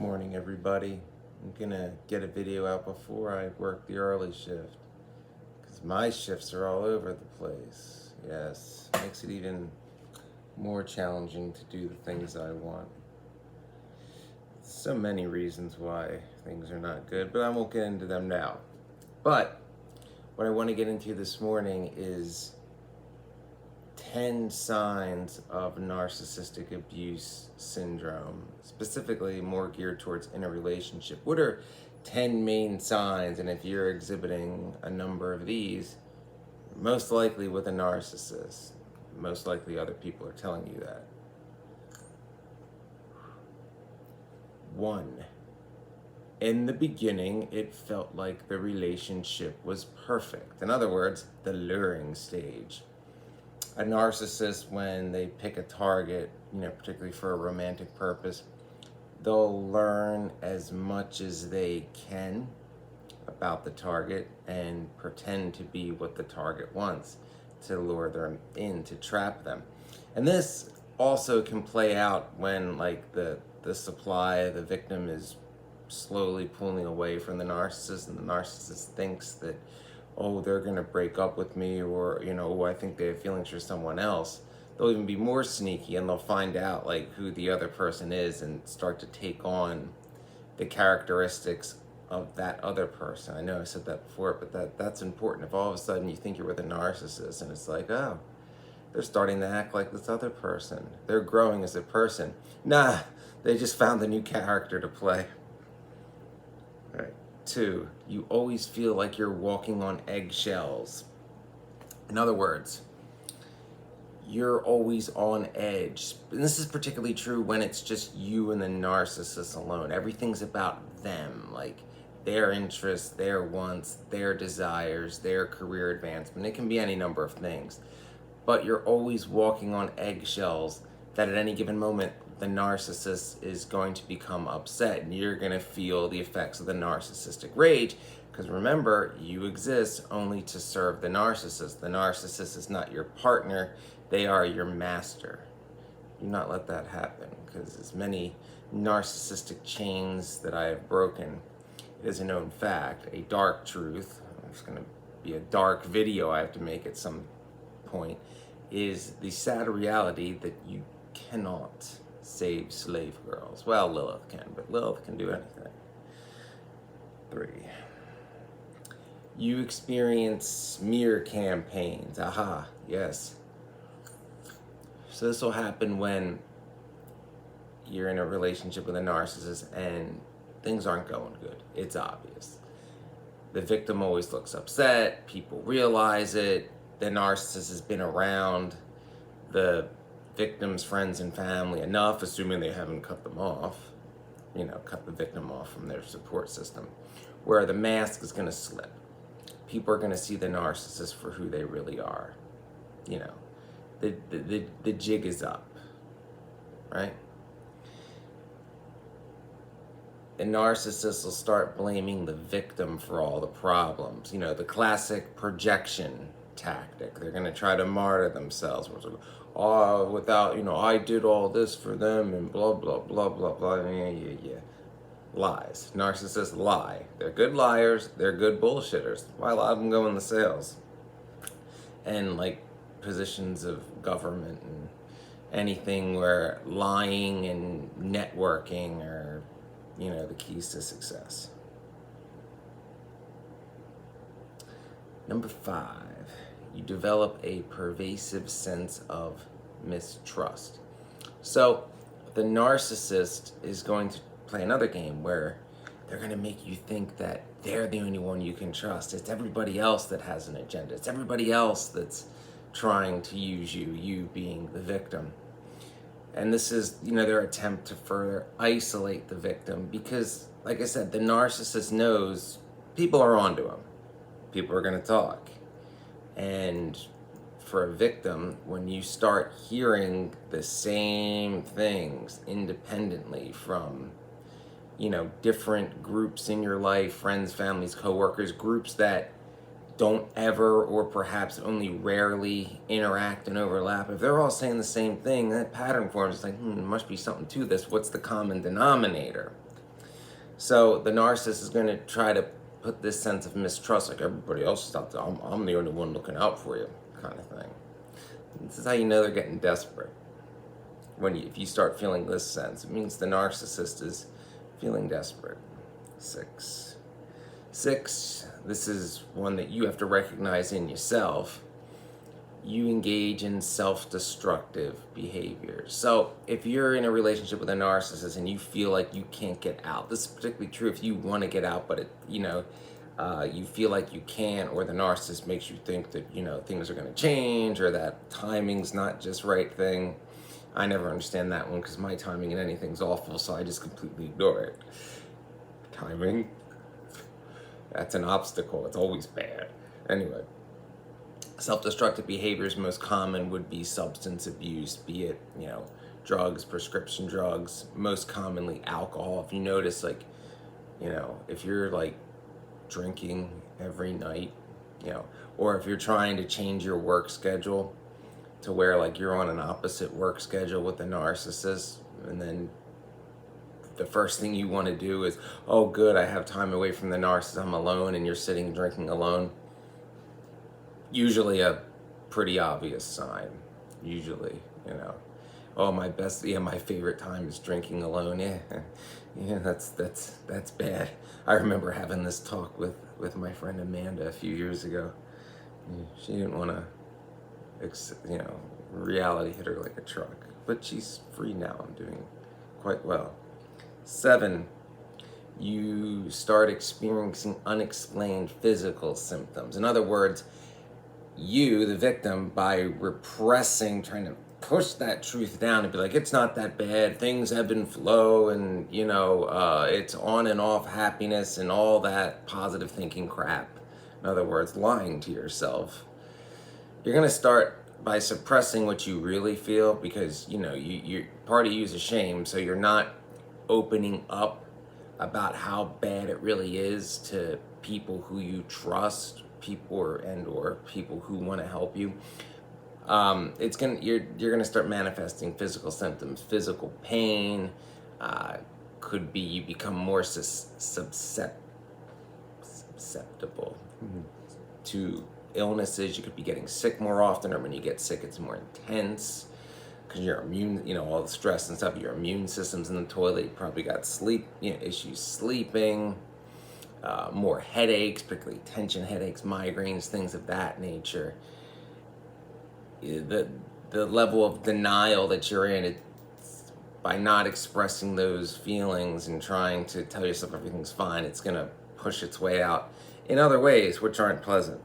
Morning, everybody. I'm gonna get a video out before I work the early shift because my shifts are all over the place. Yes, makes it even more challenging to do the things I want. So many reasons why things are not good, but I won't get into them now. But what I want to get into this morning is 10 signs of narcissistic abuse syndrome, specifically more geared towards in a relationship. What are 10 main signs? And if you're exhibiting a number of these, most likely with a narcissist, most likely other people are telling you that. 1. In the beginning, it felt like the relationship was perfect. In other words, the luring stage. A narcissist, when they pick a target, particularly for a romantic purpose, they'll learn as much as they can about the target and pretend to be what the target wants to lure them in, to trap them. And this also can play out when the supply, the victim is slowly pulling away from the narcissist, and the narcissist thinks that, oh, they're gonna break up with me, or I think they have feelings for someone else. They'll even be more sneaky, and they'll find out who the other person is and start to take on the characteristics of that other person. I know I said that before, but that's important. If all of a sudden you think you're with a narcissist and it's like, oh, they're starting to act like this other person, they're growing as a person. Nah, they just found a new character to play. All right. 2, you always feel like you're walking on eggshells. In other words, you're always on edge. And this is particularly true when it's just you and the narcissist alone. Everything's about them, like their interests, their wants, their desires, their career advancement. It can be any number of things. But you're always walking on eggshells that at any given moment, the narcissist is going to become upset, and you're going to feel the effects of the narcissistic rage. Because remember, you exist only to serve the narcissist. The narcissist is not your partner, they are your master. Do not let that happen, because as many narcissistic chains that I have broken, it is a known fact, a dark truth. It's going to be a dark video I have to make at some point, is the sad reality that you cannot save slave girls. Well, Lilith can, but Lilith can do anything. 3, you experience smear campaigns. Aha, yes. So this will happen when you're in a relationship with a narcissist and things aren't going good. It's obvious. The victim always looks upset. People realize it. The narcissist has been around the victim's friends and family enough, assuming they haven't cut them off, cut the victim off from their support system, where the mask is going to slip. People are going to see the narcissist for who they really are. The jig is up, right? The narcissist will start blaming the victim for all the problems. The classic projection tactic. They're going to try to martyr themselves. Without, I did all this for them and blah, blah, blah, blah, blah. Yeah. Lies. Narcissists lie. They're good liars. They're good bullshitters. Why a lot of them go in the sales and positions of government and anything where lying and networking are, the keys to success. Number 5, you develop a pervasive sense of mistrust. So the narcissist is going to play another game where they're going to make you think that they're the only one you can trust. It's everybody else that has an agenda. It's everybody else that's trying to use you being the victim. And this is, their attempt to further isolate the victim because, like I said, the narcissist knows people are onto him. People are going to talk. And for a victim, when you start hearing the same things independently from, different groups in your life, friends, families, coworkers, groups that don't ever or perhaps only rarely interact and overlap, if they're all saying the same thing, that pattern forms. It's like, must be something to this. What's the common denominator? So the narcissist is going to try to put this sense of mistrust, like everybody else is out there. I'm the only one looking out for you, kind of thing. This is how you know they're getting desperate. If you start feeling this sense, it means the narcissist is feeling desperate. 6. This is one that you have to recognize in yourself. You engage in self-destructive behaviors. So if you're in a relationship with a narcissist and you feel like you can't get out, this is particularly true if you want to get out, but you feel like you can't, or the narcissist makes you think that things are going to change, or that timing's not just right thing. I never understand that one because my timing in anything's awful, so I just completely ignore it. Timing, that's an obstacle. It's always bad. Anyway. Self-destructive behaviors most common would be substance abuse, be it, drugs, prescription drugs, most commonly alcohol. If you notice, if you're drinking every night, or if you're trying to change your work schedule to where you're on an opposite work schedule with a narcissist, and then the first thing you want to do is, oh good, I have time away from the narcissist, I'm alone, and you're sitting drinking alone. Usually a pretty obvious sign. Usually, oh, my favorite time is drinking alone. Yeah, that's bad. I remember having this talk with my friend Amanda a few years ago. She didn't want to, reality hit her like a truck, but she's free now and doing quite well. 7. You start experiencing unexplained physical symptoms. In other words, you, the victim, by repressing, trying to push that truth down and be like, it's not that bad, things ebb and flow, and it's on and off happiness and all that positive thinking crap. In other words, lying to yourself. You're going to start by suppressing what you really feel, because you part of you is ashamed, so you're not opening up about how bad it really is to people who you trust, people or people who want to help you. You're gonna start manifesting physical symptoms, physical pain. Could be you become more susceptible to illnesses. You could be getting sick more often, or when you get sick, it's more intense because your immune, all the stress and stuff. Your immune system's in the toilet. You probably got sleep issues sleeping. More headaches, particularly tension headaches, migraines, things of that nature. The level of denial that you're in, by not expressing those feelings and trying to tell yourself everything's fine, it's going to push its way out in other ways which aren't pleasant.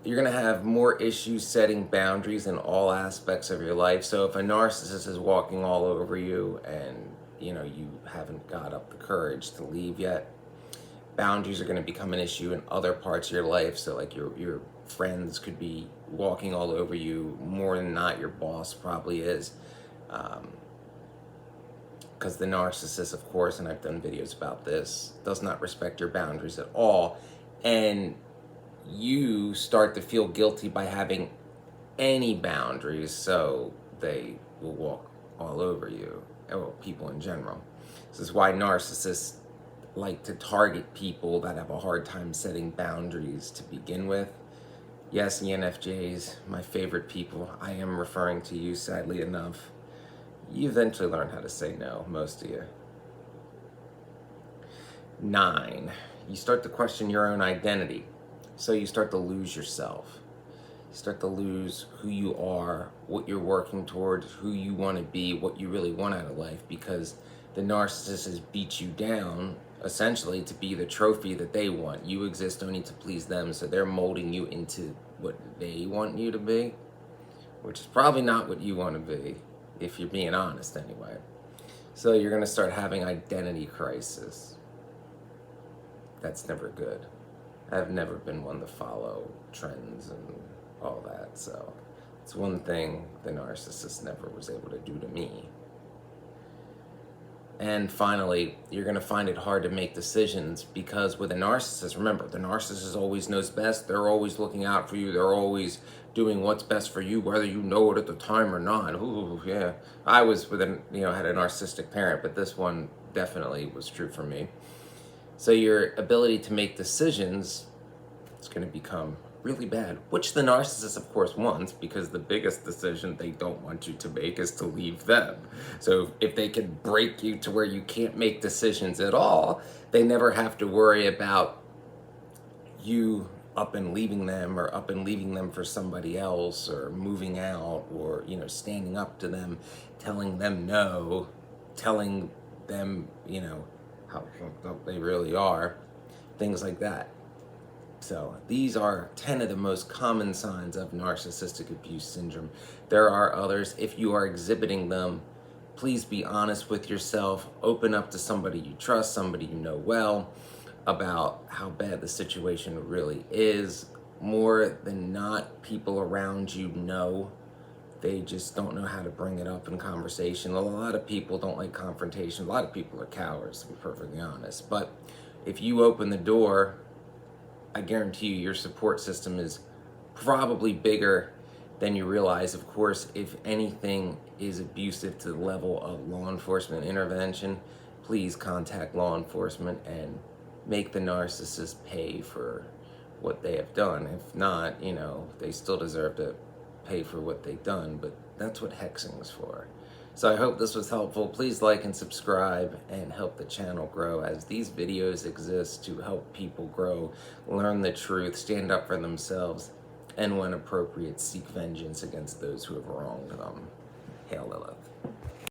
You're going to have more issues setting boundaries in all aspects of your life. So if a narcissist is walking all over you and you haven't got up the courage to leave yet, boundaries are going to become an issue in other parts of your life. So your friends could be walking all over you. More than not, your boss probably is. Because the narcissist, of course, and I've done videos about this, does not respect your boundaries at all. And you start to feel guilty by having any boundaries, so they will walk all over you, or people in general. This is why narcissists like to target people that have a hard time setting boundaries to begin with. Yes, ENFJs, my favorite people. I am referring to you, sadly enough. You eventually learn how to say no, most of you. 9, you start to question your own identity. So you start to lose yourself. You start to lose who you are, what you're working towards, who you want to be, what you really want out of life, because the narcissist has beat you down, essentially, to be the trophy that they want. You exist only to please them, so they're molding you into what they want you to be, which is probably not what you want to be, if you're being honest anyway. So you're going to start having identity crisis. That's never good. I've never been one to follow trends and all that, so it's one thing the narcissist never was able to do to me. And finally, you're going to find it hard to make decisions because with a narcissist, remember, the narcissist always knows best. They're always looking out for you. They're always doing what's best for you, whether you know it at the time or not. Ooh, yeah. I was with had a narcissistic parent, but this one definitely was true for me. So your ability to make decisions is going to become really bad, which the narcissist, of course, wants, because the biggest decision they don't want you to make is to leave them. So if they can break you to where you can't make decisions at all, they never have to worry about you up and leaving them, or up and leaving them for somebody else, or moving out, or standing up to them, telling them no, telling them how fucked up they really are, things like that. So these are 10 of the most common signs of narcissistic abuse syndrome. There are others. If you are exhibiting them, please be honest with yourself. Open up to somebody you trust, somebody you know well, about how bad the situation really is. More than not, people around you know. They just don't know how to bring it up in conversation. A lot of people don't like confrontation. A lot of people are cowards, to be perfectly honest. But if you open the door, I guarantee you your support system is probably bigger than you realize. Of course, if anything is abusive to the level of law enforcement intervention, please contact law enforcement and make the narcissist pay for what they have done. If not, they still deserve to pay for what they've done, but that's what hexing is for. So I hope this was helpful. Please like and subscribe and help the channel grow, as these videos exist to help people grow, learn the truth, stand up for themselves, and when appropriate, seek vengeance against those who have wronged them. Hail Lilith.